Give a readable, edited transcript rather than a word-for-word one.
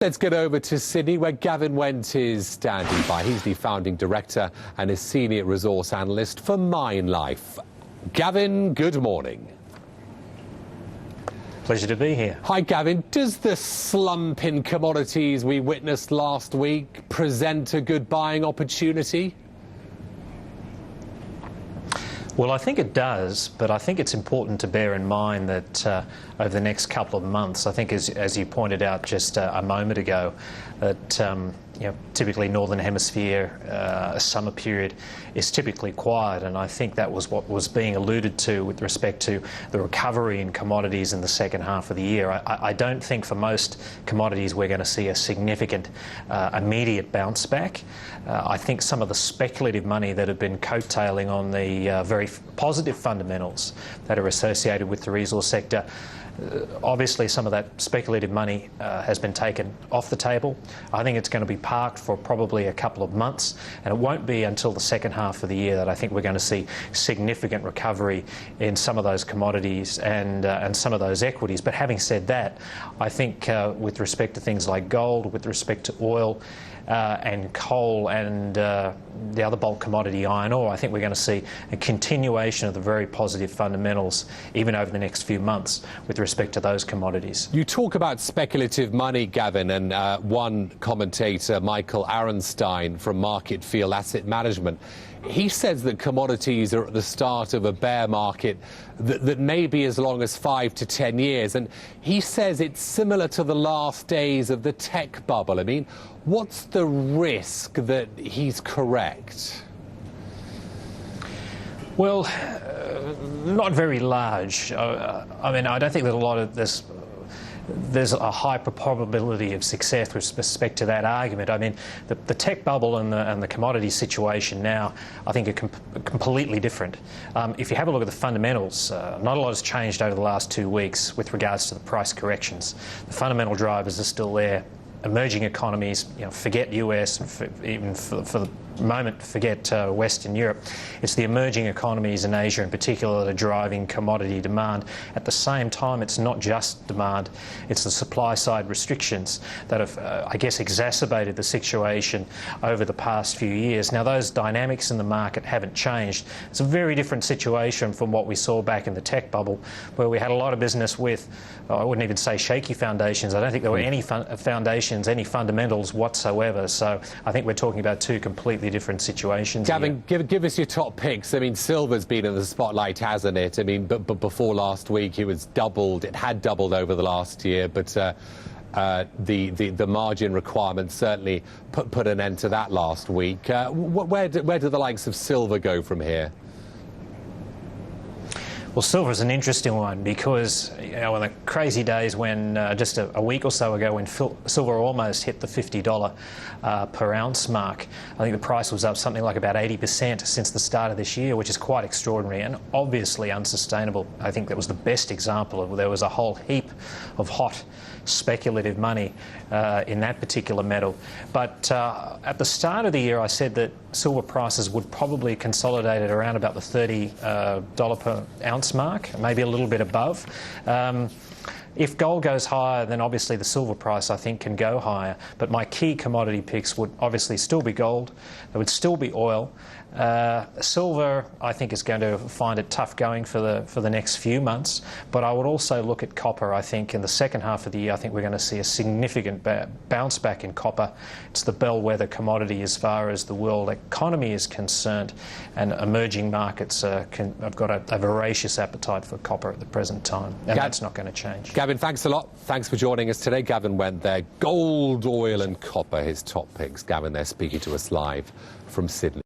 Let's get over to Sydney, where Gavin Wendt is standing by. He's the founding director and a senior resource analyst for MineLife. Gavin, good morning. Pleasure to be here. Hi, Gavin. Does the slump in commodities we witnessed last week present a good buying opportunity? Well, I think it does, but I think it's important to bear in mind that over the next couple of months, I think as you pointed out just a moment ago, that typically Northern Hemisphere summer period is typically quiet, and I think that was what was being alluded to with respect to the recovery in commodities in the second half of the year. I don't think for most commodities we're going to see a significant immediate bounce back. I think some of the speculative money that have been coattailing on the very positive fundamentals that are associated with the resource sector, obviously some of that speculative money has been taken off the table. I think it's going to be parked for probably a couple of months, and it won't be until the second half of the year that I think we're going to see significant recovery in some of those commodities and some of those equities. But having said that, I think with respect to things like gold, with respect to oil and coal and the other bulk commodity, iron ore, I think we're going to see a continuation of the very positive fundamentals even over the next few months with respect to those commodities. You talk about speculative money, Gavin, and one commentator, Michael Arenstein from Market Field Asset Management, he says that commodities are at the start of a bear market that may be as long as 5 to 10 years. And he says it's similar to the last days of the tech bubble. I mean, what's the risk that he's correct? Well, not very large. I mean, I don't think that a lot of this. There's a high probability of success with respect to that argument. I mean, the tech bubble and the commodity situation now, I think, are completely different. If you have a look at the fundamentals, not a lot has changed over the last 2 weeks with regards to the price corrections. The fundamental drivers are still there. Emerging economies, forget US, and even for the moment, forget Western Europe. It's the emerging economies in Asia in particular that are driving commodity demand. At the same time, it's not just demand, it's the supply side restrictions that have, I guess, exacerbated the situation over the past few years. Now, those dynamics in the market haven't changed. It's a very different situation from what we saw back in the tech bubble, where we had a lot of business with, I wouldn't even say shaky foundations. I don't think there were any foundations, any fundamentals whatsoever. So I think we're talking about two completely different situations. Gavin, give us your top picks. I mean, silver's been in the spotlight, hasn't it? I mean, but before last week, it had doubled over the last year, but the margin requirements certainly put an end to that last week. Where do the likes of silver go from here? Well, silver is an interesting one because, in the crazy days when just a week or so ago when silver almost hit the $50 per ounce mark, I think the price was up something like about 80% since the start of this year, which is quite extraordinary and obviously unsustainable. I think that was the best example of there was a whole heap of hot speculative money in that particular metal. But at the start of the year, I said that silver prices would probably consolidate at around about the $30 per ounce mark, maybe a little bit above. If gold goes higher, then obviously the silver price, I think, can go higher. But my key commodity picks would obviously still be gold. There would still be oil. Silver, I think, is going to find it tough going for the next few months. But I would also look at copper. I think in the second half of the year, I think we're going to see a significant bounce back in copper. It's the bellwether commodity as far as the world economy is concerned, and emerging markets have got a voracious appetite for copper at the present time, and that's not going to change. Gavin, thanks a lot. Thanks for joining us today. Gavin Wendt there. Gold, oil and copper, his top picks. Gavin there speaking to us live from Sydney.